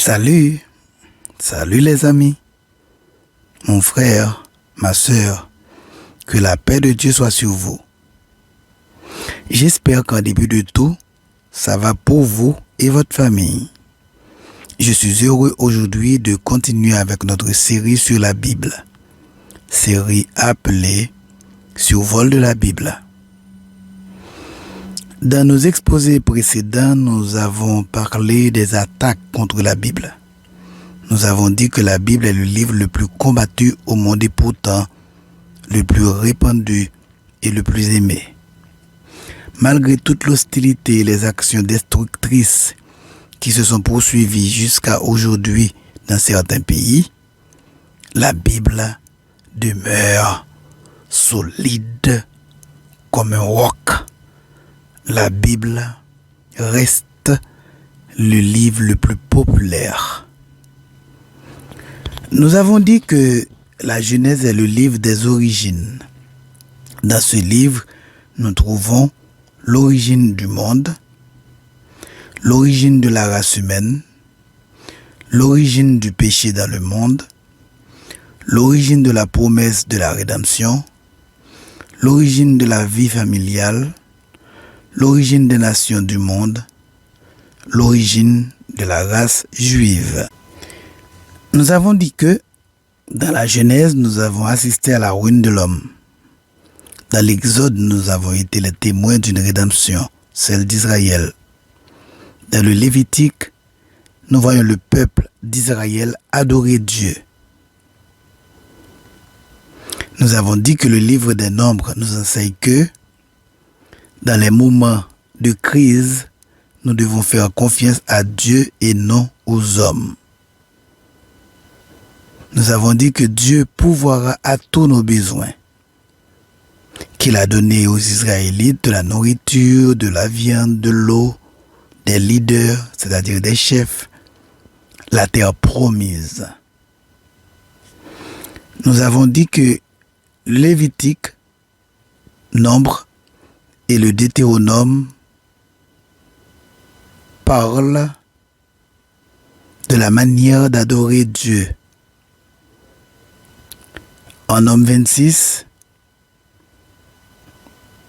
Salut, salut les amis, mon frère, ma sœur, que la paix de Dieu soit sur vous. J'espère qu'en début de tout, ça va pour vous et votre famille. Je suis heureux aujourd'hui de continuer avec notre série sur la Bible, série appelée Survol de la Bible. Dans nos exposés précédents, nous avons parlé des attaques contre la Bible. Nous avons dit que la Bible est le livre le plus combattu au monde et pourtant le plus répandu et le plus aimé. Malgré toute l'hostilité et les actions destructrices qui se sont poursuivies jusqu'à aujourd'hui dans certains pays, la Bible demeure solide comme un roc. La Bible reste le livre le plus populaire. Nous avons dit que la Genèse est le livre des origines. Dans ce livre, nous trouvons l'origine du monde, l'origine de la race humaine, l'origine du péché dans le monde, l'origine de la promesse de la rédemption, l'origine de la vie familiale, l'origine des nations du monde, l'origine de la race juive. Nous avons dit que dans la Genèse, nous avons assisté à la ruine de l'homme. Dans l'Exode, nous avons été les témoins d'une rédemption, celle d'Israël. Dans le Lévitique, nous voyons le peuple d'Israël adorer Dieu. Nous avons dit que le livre des Nombres nous enseigne que dans les moments de crise, nous devons faire confiance à Dieu et non aux hommes. Nous avons dit que Dieu pourvoira à tous nos besoins, qu'il a donné aux Israélites de la nourriture, de la viande, de l'eau, des leaders, c'est-à-dire des chefs, la terre promise. Nous avons dit que Lévitique, Nombre et le Deutéronome parlent de la manière d'adorer Dieu. En Homme 26,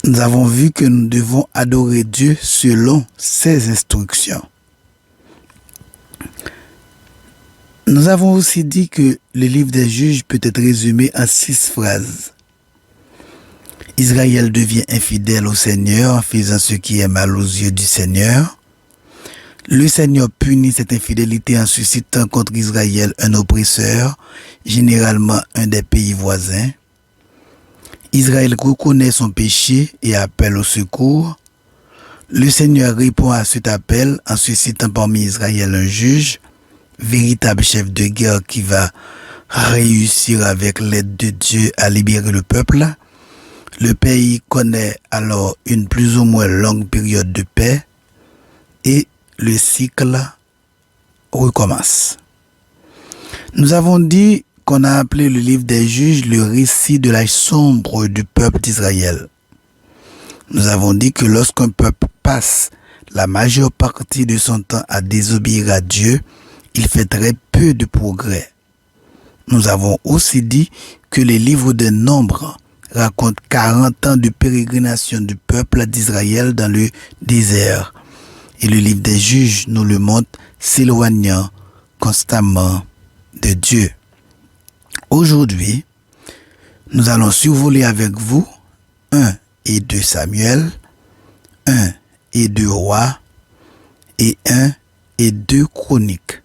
nous avons vu que nous devons adorer Dieu selon ses instructions. Nous avons aussi dit que le livre des Juges peut être résumé en 6 phrases. Israël devient infidèle au Seigneur en faisant ce qui est mal aux yeux du Seigneur. Le Seigneur punit cette infidélité en suscitant contre Israël un oppresseur, généralement un des pays voisins. Israël reconnaît son péché et appelle au secours. Le Seigneur répond à cet appel en suscitant parmi Israël un juge, véritable chef de guerre qui va réussir avec l'aide de Dieu à libérer le peuple. Le pays connaît alors une plus ou moins longue période de paix et le cycle recommence. Nous avons dit qu'on a appelé le livre des Juges le récit de l'âge sombre du peuple d'Israël. Nous avons dit que lorsqu'un peuple passe la majeure partie de son temps à désobéir à Dieu, il fait très peu de progrès. Nous avons aussi dit que les livres des Nombres racontent 40 ans de pérégrination du peuple d'Israël dans le désert. Et le livre des Juges nous le montre s'éloignant constamment de Dieu. Aujourd'hui, nous allons survoler avec vous 1 et 2 Samuel, 1 et 2 Rois et 1 et 2 Chroniques.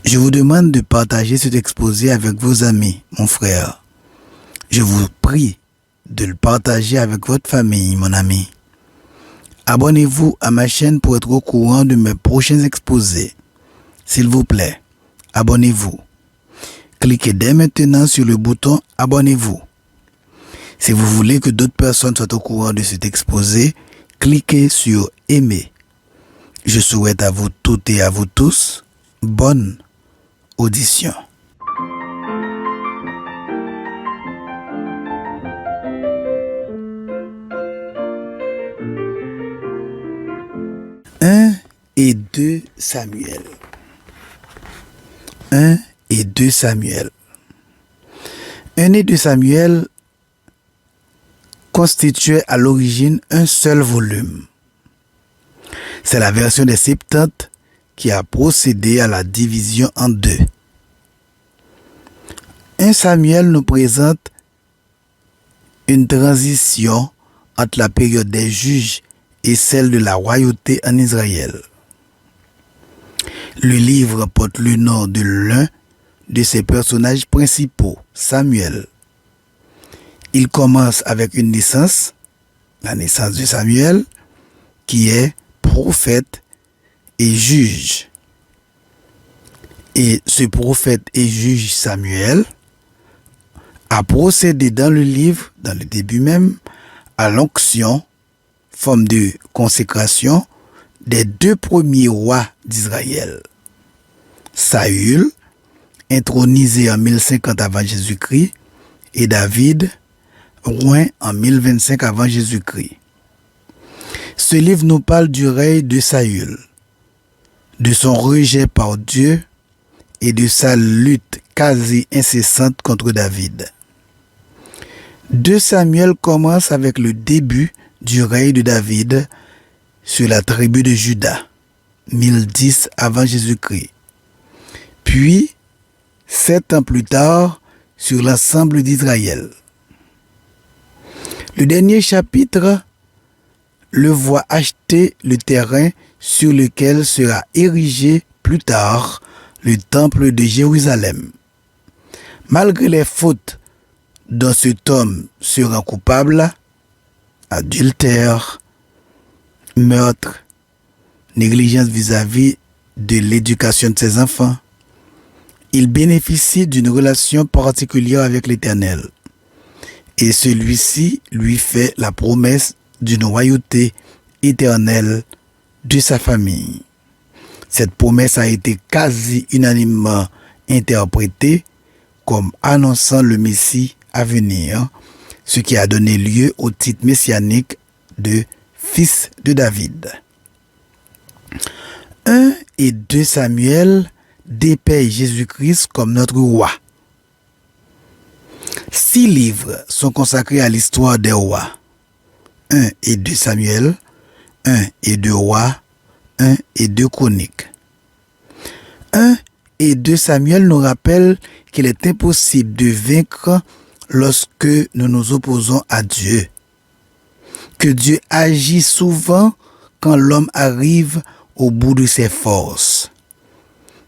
Je vous demande de partager cet exposé avec vos amis, mon frère. Je vous prie de le partager avec votre famille, mon ami. Abonnez-vous à ma chaîne pour être au courant de mes prochains exposés. S'il vous plaît, abonnez-vous. Cliquez dès maintenant sur le bouton « Abonnez-vous ». Si vous voulez que d'autres personnes soient au courant de cet exposé, cliquez sur « Aimer ». Je souhaite à vous toutes et à vous tous bonne audition. Et 2 Samuel. 1 et 2 Samuel. 1 et 2 Samuel constituaient à l'origine un seul volume. C'est la version des Septante qui a procédé à la division en deux. 1 Samuel nous présente une transition entre la période des juges et celle de la royauté en Israël. Le livre porte le nom de l'un de ses personnages principaux, Samuel. Il commence avec une naissance, la naissance de Samuel, qui est prophète et juge. Et ce prophète et juge Samuel a procédé dans le livre, dans le début même, à l'onction, forme de consécration, des deux premiers rois d'Israël. Saül, intronisé en 1050 avant Jésus-Christ, et David, roi en 1025 avant Jésus-Christ. Ce livre nous parle du règne de Saül, de son rejet par Dieu et de sa lutte quasi incessante contre David. 2 Samuel commence avec le début du règne de David sur la tribu de Juda, 1010 avant Jésus-Christ. Puis, 7 ans plus tard, sur l'ensemble d'Israël. Le dernier chapitre le voit acheter le terrain sur lequel sera érigé plus tard le temple de Jérusalem. Malgré les fautes dont cet homme sera coupable, adultère, meurtre, négligence vis-à-vis de l'éducation de ses enfants, il bénéficie d'une relation particulière avec l'Éternel. Et celui-ci lui fait la promesse d'une royauté éternelle de sa famille. Cette promesse a été quasi unanimement interprétée comme annonçant le Messie à venir, ce qui a donné lieu au titre messianique de fils de David. 1 et 2 Samuel dépeint Jésus-Christ comme notre roi. 6 livres sont consacrés à l'histoire des rois. 1 et 2 Samuel, 1 et 2 rois, 1 et 2 chroniques. 1 et 2 Samuel nous rappellent qu'il est impossible de vaincre lorsque nous nous opposons à Dieu. Que Dieu agit souvent quand l'homme arrive au bout de ses forces.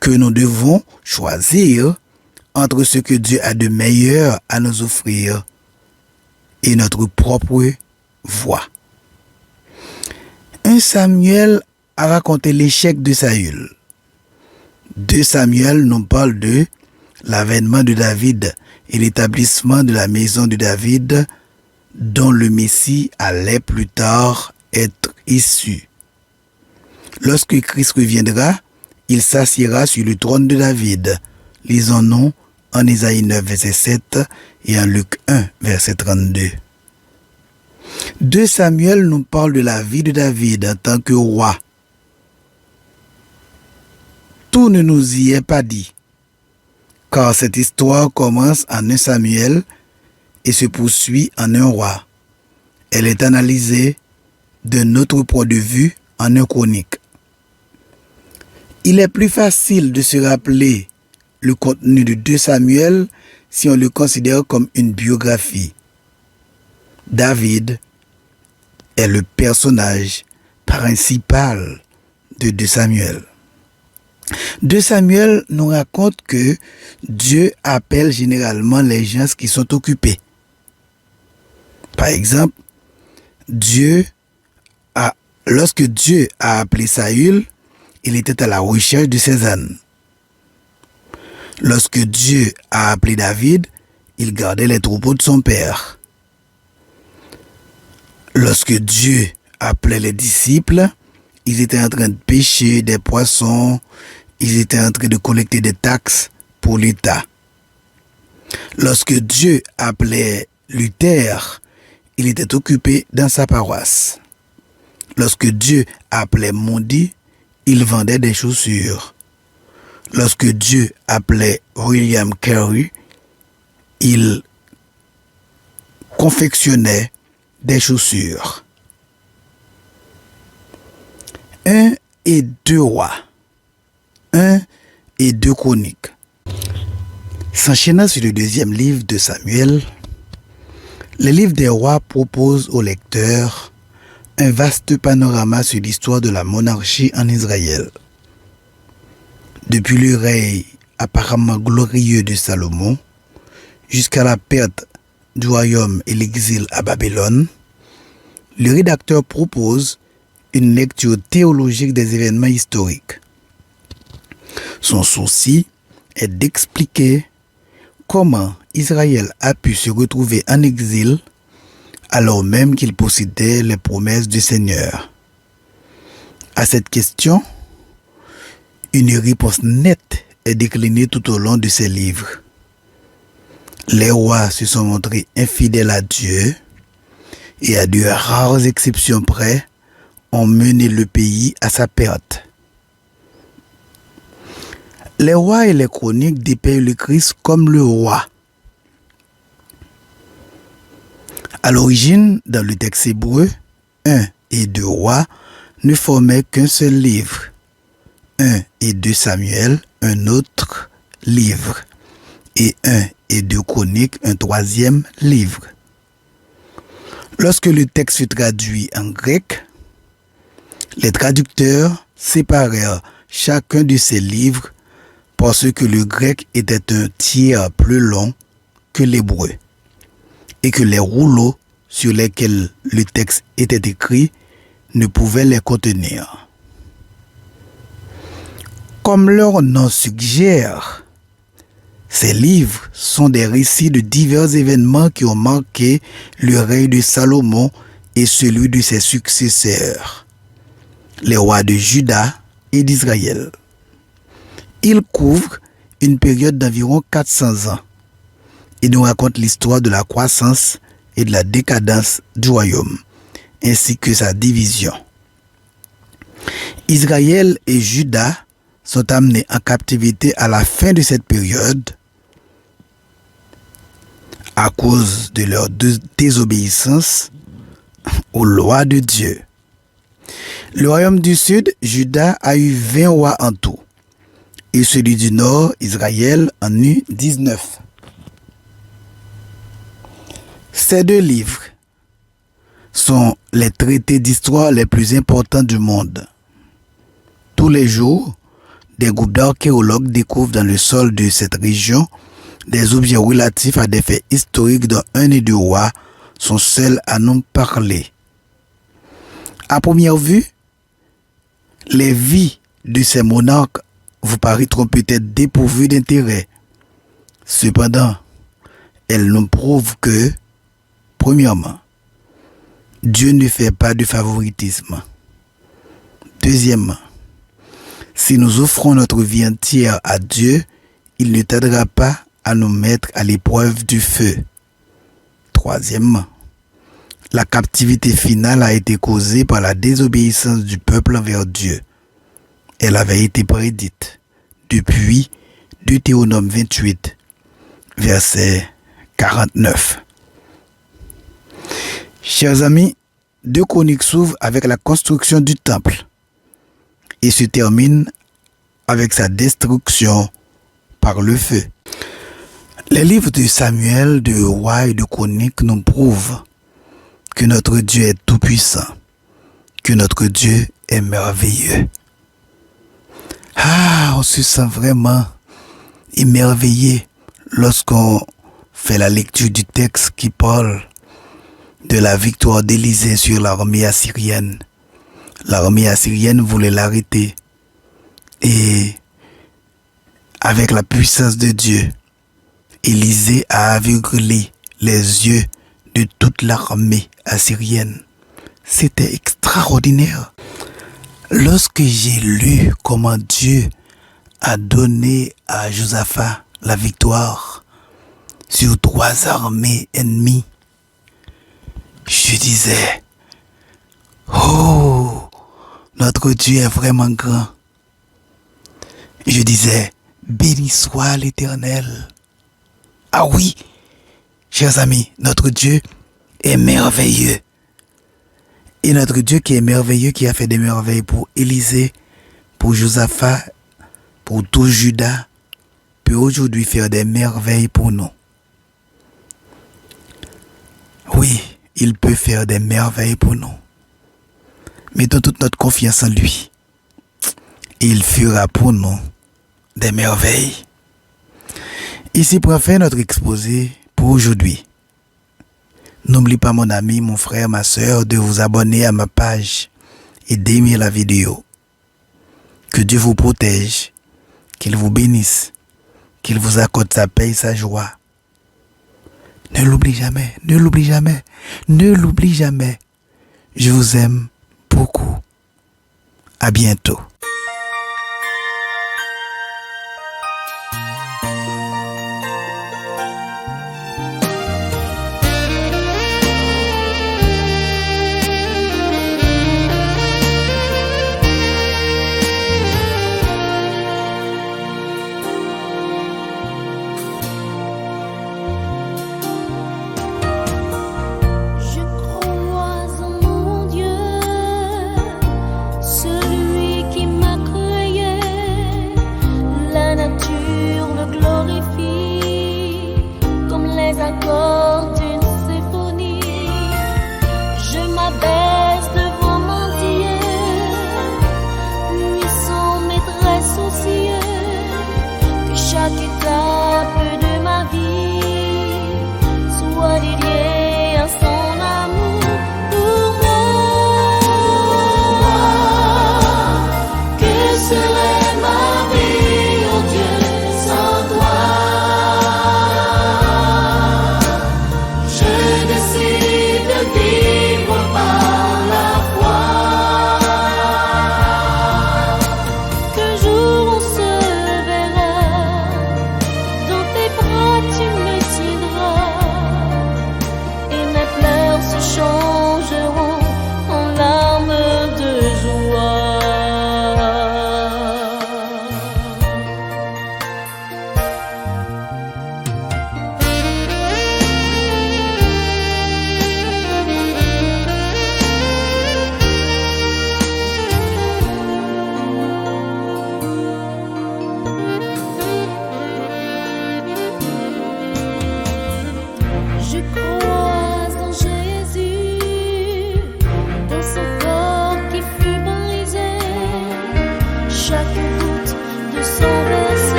Que nous devons choisir entre ce que Dieu a de meilleur à nous offrir et notre propre voie. 1 Samuel a raconté l'échec de Saül. 2 Samuel nous parle de l'avènement de David et l'établissement de la maison de David dont le Messie allait plus tard être issu. Lorsque Christ reviendra, il s'assiera sur le trône de David. Lisons-nous en Isaïe 9, verset 7 et en Luc 1, verset 32. 2 Samuel nous parle de la vie de David en tant que roi. Tout ne nous y est pas dit, car cette histoire commence en 1 Samuel et se poursuit en 1 roi. Elle est analysée d'un autre point de vue en 1 chronique. Il est plus facile de se rappeler le contenu de 2 Samuel si on le considère comme une biographie. David est le personnage principal de 2 Samuel. 2 Samuel nous raconte que Dieu appelle généralement les gens qui sont occupés. Par exemple, lorsque Dieu a appelé Saül, il était à la recherche de ses ânes. Lorsque Dieu a appelé David, il gardait les troupeaux de son père. Lorsque Dieu appelait les disciples, ils étaient en train de pêcher des poissons, ils étaient en train de collecter des taxes pour l'État. Lorsque Dieu appelait Luther, il était occupé dans sa paroisse. Lorsque Dieu appelait Mondi, il vendait des chaussures. lorsque Dieu appelait William Carey, il confectionnait des chaussures. 1 et 2 rois. 1 et 2 chroniques. S'enchaînant sur le deuxième livre de Samuel, le livre des rois propose au lecteur un vaste panorama sur l'histoire de la monarchie en Israël. Depuis le règne apparemment glorieux de Salomon jusqu'à la perte du royaume et l'exil à Babylone, le rédacteur propose une lecture théologique des événements historiques. Son souci est d'expliquer comment Israël a pu se retrouver en exil alors même qu'il possédait les promesses du Seigneur. À cette question, une réponse nette est déclinée tout au long de ces livres. Les rois se sont montrés infidèles à Dieu et à de rares exceptions près, ont mené le pays à sa perte. Les rois et les chroniques dépeignent le Christ comme le roi. À l'origine, dans le texte hébreu, 1 et 2 rois ne formaient qu'un seul livre. 1 et 2 Samuel, un autre livre. Et 1 et 2 chroniques, un troisième livre. Lorsque le texte fut traduit en grec, les traducteurs séparèrent chacun de ces livres parce que le grec était un tiers plus long que l'hébreu et que les rouleaux sur lesquels le texte était écrit ne pouvaient les contenir. Comme leur nom suggère, ces livres sont des récits de divers événements qui ont marqué le règne de Salomon et celui de ses successeurs, les rois de Juda et d'Israël. Ils couvrent une période d'environ 400 ans et nous racontent l'histoire de la croissance et de la décadence du royaume, ainsi que sa division. Israël et Juda sont amenés en captivité à la fin de cette période à cause de leur désobéissance aux lois de Dieu. Le royaume du sud, Juda, a eu 20 rois en tout, et celui du nord, Israël, en eut 19. Ces deux livres sont les traités d'histoire les plus importants du monde. Tous les jours, des groupes d'archéologues découvrent dans le sol de cette région des objets relatifs à des faits historiques dont 1 et 2 rois sont seuls à nous parler. À première vue, les vies de ces monarques vous paraîtront peut-être dépourvues d'intérêt. Cependant, elles nous prouvent que, premièrement, Dieu ne fait pas de favoritisme. Deuxièmement, si nous offrons notre vie entière à Dieu, il ne tardera pas à nous mettre à l'épreuve du feu. Troisièmement, la captivité finale a été causée par la désobéissance du peuple envers Dieu. Elle avait été prédite depuis Deutéronome 28, verset 49. Chers amis, 2 Chroniques s'ouvrent avec la construction du temple et se termine avec sa destruction par le feu. Les livres de Samuel, de Rois et de Chroniques nous prouvent que notre Dieu est tout-puissant, que notre Dieu est merveilleux. On se sent vraiment émerveillé lorsqu'on fait la lecture du texte qui parle de la victoire d'Élisée sur l'armée assyrienne. L'armée assyrienne voulait l'arrêter et avec la puissance de Dieu, Élisée a aveuglé les yeux de toute l'armée assyrienne. C'était extraordinaire. Lorsque j'ai lu comment Dieu a donné à Josaphat la victoire sur 3 armées ennemies, je disais, oh, notre Dieu est vraiment grand. Je disais, Béni soit l'Éternel. Ah oui, chers amis, notre Dieu est merveilleux. Et notre Dieu qui est merveilleux, qui a fait des merveilles pour Élisée, pour Josaphat, pour tout Juda, peut aujourd'hui faire des merveilles pour nous. Oui, il peut faire des merveilles pour nous. Mettons toute notre confiance en lui. Il fera pour nous des merveilles. Ici, pour faire notre exposé pour aujourd'hui. N'oublie pas, mon ami, mon frère, ma soeur, de vous abonner à ma page et d'aimer la vidéo. Que Dieu vous protège, qu'il vous bénisse, qu'il vous accorde sa paix et sa joie. Ne l'oublie jamais, ne l'oublie jamais, ne l'oublie jamais. Je vous aime beaucoup. À bientôt.